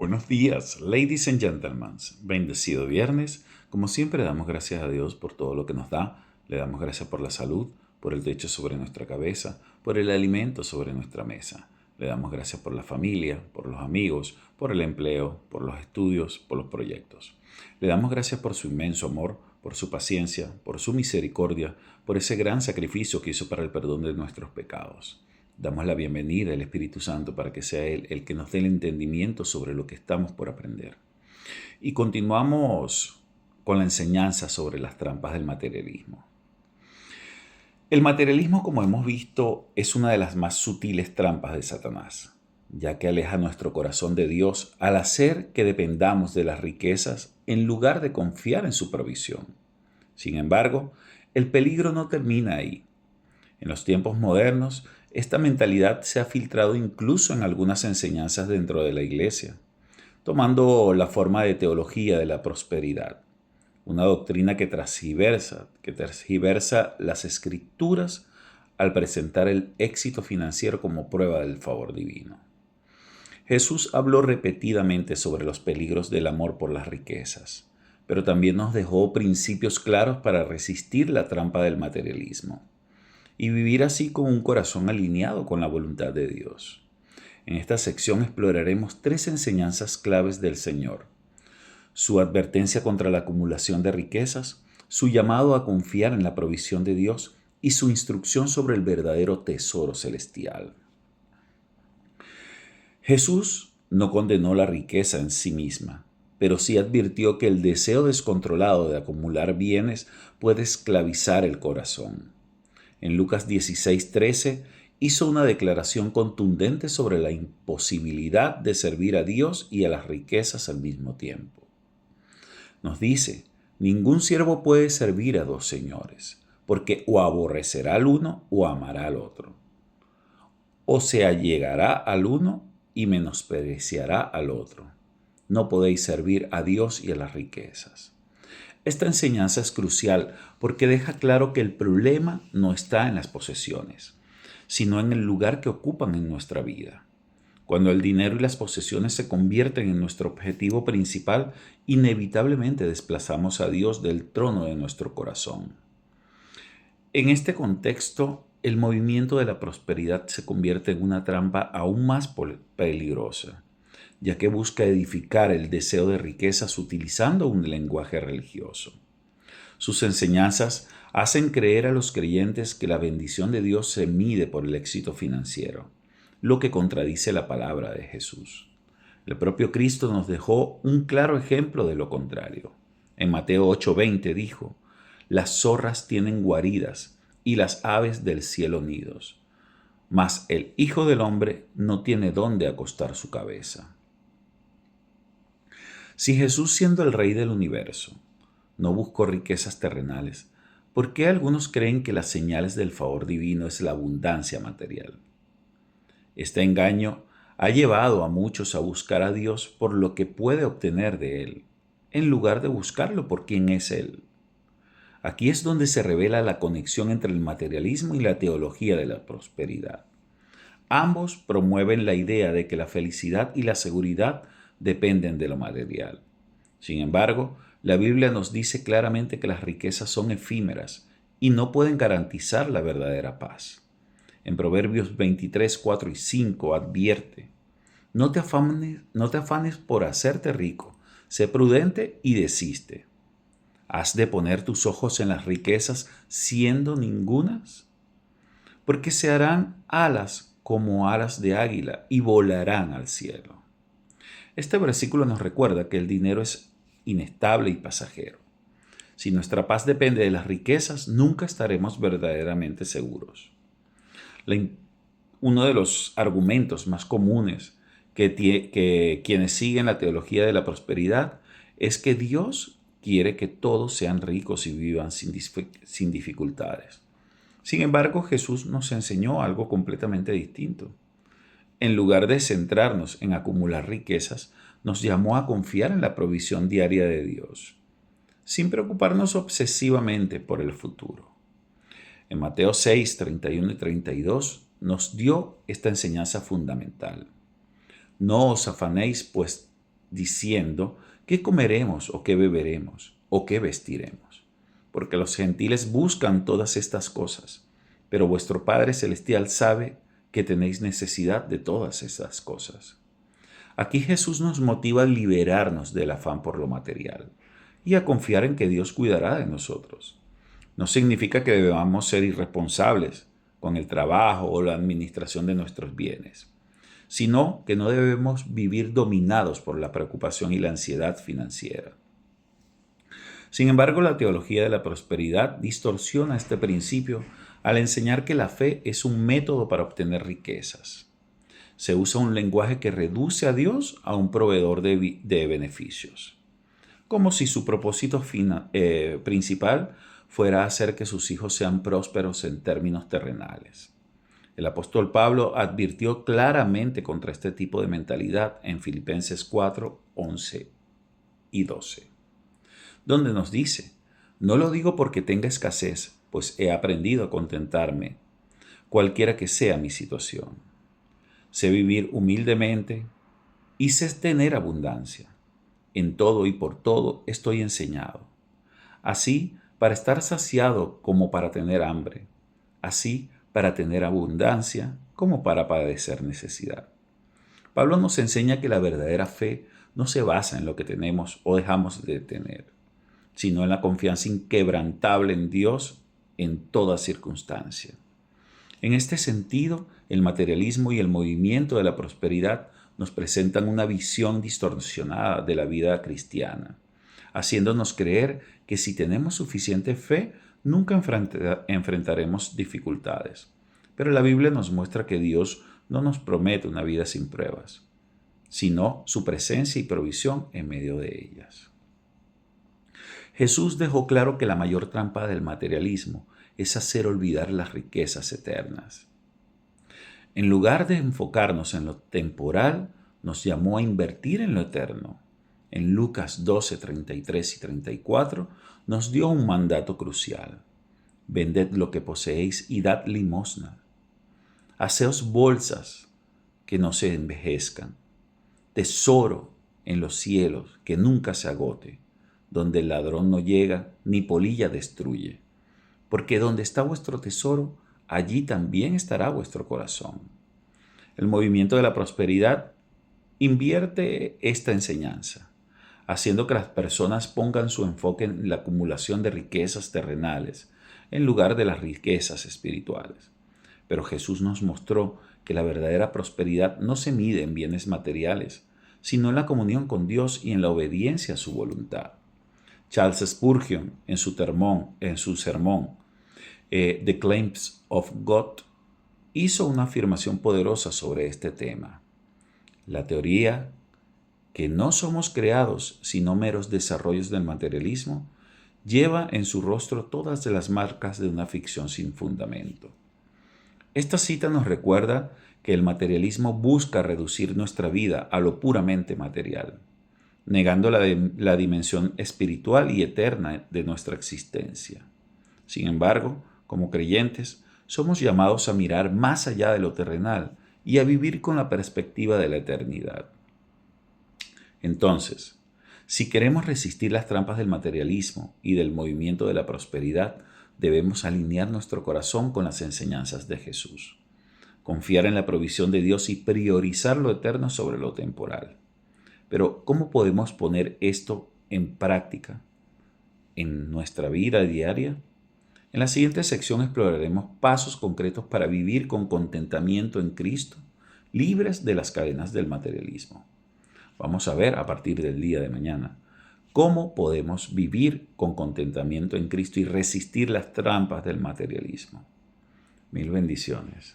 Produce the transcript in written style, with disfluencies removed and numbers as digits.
Buenos días, ladies and gentlemen. Bendecido viernes. Como siempre, damos gracias a Dios por todo lo que nos da. Le damos gracias por la salud, por el techo sobre nuestra cabeza, por el alimento sobre nuestra mesa. Le damos gracias por la familia, por los amigos, por el empleo, por los estudios, por los proyectos. Le damos gracias por su inmenso amor, por su paciencia, por su misericordia, por ese gran sacrificio que hizo para el perdón de nuestros pecados. Damos la bienvenida al Espíritu Santo para que sea Él el que nos dé el entendimiento sobre lo que estamos por aprender. Y continuamos con la enseñanza sobre las trampas del materialismo. El materialismo, como hemos visto, es una de las más sutiles trampas de Satanás, ya que aleja nuestro corazón de Dios al hacer que dependamos de las riquezas en lugar de confiar en su provisión. Sin embargo, el peligro no termina ahí. En los tiempos modernos, esta mentalidad se ha filtrado incluso en algunas enseñanzas dentro de la iglesia, tomando la forma de teología de la prosperidad, una doctrina que transgiversa las escrituras al presentar el éxito financiero como prueba del favor divino. Jesús habló repetidamente sobre los peligros del amor por las riquezas, pero también nos dejó principios claros para resistir la trampa del materialismo y vivir así con un corazón alineado con la voluntad de Dios. En esta sección exploraremos 3 enseñanzas claves del Señor: su advertencia contra la acumulación de riquezas, su llamado a confiar en la provisión de Dios y su instrucción sobre el verdadero tesoro celestial. Jesús no condenó la riqueza en sí misma, pero sí advirtió que el deseo descontrolado de acumular bienes puede esclavizar el corazón. En Lucas 16:13 hizo una declaración contundente sobre la imposibilidad de servir a Dios y a las riquezas al mismo tiempo. Nos dice: ningún siervo puede servir a 2 señores, porque o aborrecerá al uno o amará al otro, o se allegará al uno y menospreciará al otro. No podéis servir a Dios y a las riquezas. Esta enseñanza es crucial porque deja claro que el problema no está en las posesiones, sino en el lugar que ocupan en nuestra vida. Cuando el dinero y las posesiones se convierten en nuestro objetivo principal, inevitablemente desplazamos a Dios del trono de nuestro corazón. En este contexto, el movimiento de la prosperidad se convierte en una trampa aún más peligrosa, ya que busca edificar el deseo de riquezas utilizando un lenguaje religioso. Sus enseñanzas hacen creer a los creyentes que la bendición de Dios se mide por el éxito financiero, lo que contradice la palabra de Jesús. El propio Cristo nos dejó un claro ejemplo de lo contrario. En Mateo 8:20 dijo: las zorras tienen guaridas y las aves del cielo nidos, mas el Hijo del Hombre no tiene dónde acostar su cabeza. Si Jesús, siendo el Rey del universo, no buscó riquezas terrenales, ¿por qué algunos creen que las señales del favor divino es la abundancia material? Este engaño ha llevado a muchos a buscar a Dios por lo que puede obtener de Él, en lugar de buscarlo por quién es Él. Aquí es donde se revela la conexión entre el materialismo y la teología de la prosperidad. Ambos promueven la idea de que la felicidad y la seguridad dependen de lo material. Sin embargo, la Biblia nos dice claramente que las riquezas son efímeras y no pueden garantizar la verdadera paz. En Proverbios 23, 4 y 5 advierte: no te afanes por hacerte rico, sé prudente y desiste. ¿Has de poner tus ojos en las riquezas siendo ningunas? Porque se harán alas como alas de águila y volarán al cielo. Este versículo nos recuerda que el dinero es inestable y pasajero. Si nuestra paz depende de las riquezas, nunca estaremos verdaderamente seguros. Uno de los argumentos más comunes que quienes siguen la teología de la prosperidad es que Dios quiere que todos sean ricos y vivan sin dificultades. Sin embargo, Jesús nos enseñó algo completamente distinto. En lugar de centrarnos en acumular riquezas, nos llamó a confiar en la provisión diaria de Dios, sin preocuparnos obsesivamente por el futuro. En Mateo 6, 31 y 32 nos dio esta enseñanza fundamental. No os afanéis, pues, diciendo: ¿qué comeremos o qué beberemos o qué vestiremos? Porque los gentiles buscan todas estas cosas, pero vuestro Padre Celestial sabe que tenéis necesidad de todas esas cosas. Aquí Jesús nos motiva a liberarnos del afán por lo material y a confiar en que Dios cuidará de nosotros. No significa que debamos ser irresponsables con el trabajo o la administración de nuestros bienes, sino que no debemos vivir dominados por la preocupación y la ansiedad financiera. Sin embargo, la teología de la prosperidad distorsiona este principio al enseñar que la fe es un método para obtener riquezas. Se usa un lenguaje que reduce a Dios a un proveedor de beneficios, como si su propósito principal fuera hacer que sus hijos sean prósperos en términos terrenales. El apóstol Pablo advirtió claramente contra este tipo de mentalidad en Filipenses 4, 11 y 12, donde nos dice: no lo digo porque tenga escasez, pues he aprendido a contentarme, cualquiera que sea mi situación. Sé vivir humildemente y sé tener abundancia. En todo y por todo estoy enseñado, así para estar saciado como para tener hambre, así para tener abundancia como para padecer necesidad. Pablo nos enseña que la verdadera fe no se basa en lo que tenemos o dejamos de tener, sino en la confianza inquebrantable en Dios en toda circunstancia. En este sentido, el materialismo y el movimiento de la prosperidad nos presentan una visión distorsionada de la vida cristiana, haciéndonos creer que si tenemos suficiente fe, nunca enfrentaremos dificultades. Pero la Biblia nos muestra que Dios no nos promete una vida sin pruebas, sino su presencia y provisión en medio de ellas. Jesús dejó claro que la mayor trampa del materialismo es hacer olvidar las riquezas eternas. En lugar de enfocarnos en lo temporal, nos llamó a invertir en lo eterno. En Lucas 12, 33 y 34 nos dio un mandato crucial: vended lo que poseéis y dad limosna. Haceos bolsas que no se envejezcan, tesoro en los cielos que nunca se agote, donde el ladrón no llega ni polilla destruye. Porque donde está vuestro tesoro, allí también estará vuestro corazón. El movimiento de la prosperidad invierte esta enseñanza, haciendo que las personas pongan su enfoque en la acumulación de riquezas terrenales en lugar de las riquezas espirituales. Pero Jesús nos mostró que la verdadera prosperidad no se mide en bienes materiales, sino en la comunión con Dios y en la obediencia a su voluntad. Charles Spurgeon, en su sermón The Claims of God, hizo una afirmación poderosa sobre este tema. La teoría que no somos creados sino meros desarrollos del materialismo lleva en su rostro todas las marcas de una ficción sin fundamento. Esta cita nos recuerda que el materialismo busca reducir nuestra vida a lo puramente material, negando la dimensión espiritual y eterna de nuestra existencia. Sin embargo, como creyentes, somos llamados a mirar más allá de lo terrenal y a vivir con la perspectiva de la eternidad. Entonces, si queremos resistir las trampas del materialismo y del movimiento de la prosperidad, debemos alinear nuestro corazón con las enseñanzas de Jesús, confiar en la provisión de Dios y priorizar lo eterno sobre lo temporal. Pero, ¿cómo podemos poner esto en práctica en nuestra vida diaria? En la siguiente sección exploraremos pasos concretos para vivir con contentamiento en Cristo, libres de las cadenas del materialismo. Vamos a ver a partir del día de mañana cómo podemos vivir con contentamiento en Cristo y resistir las trampas del materialismo. Mil bendiciones.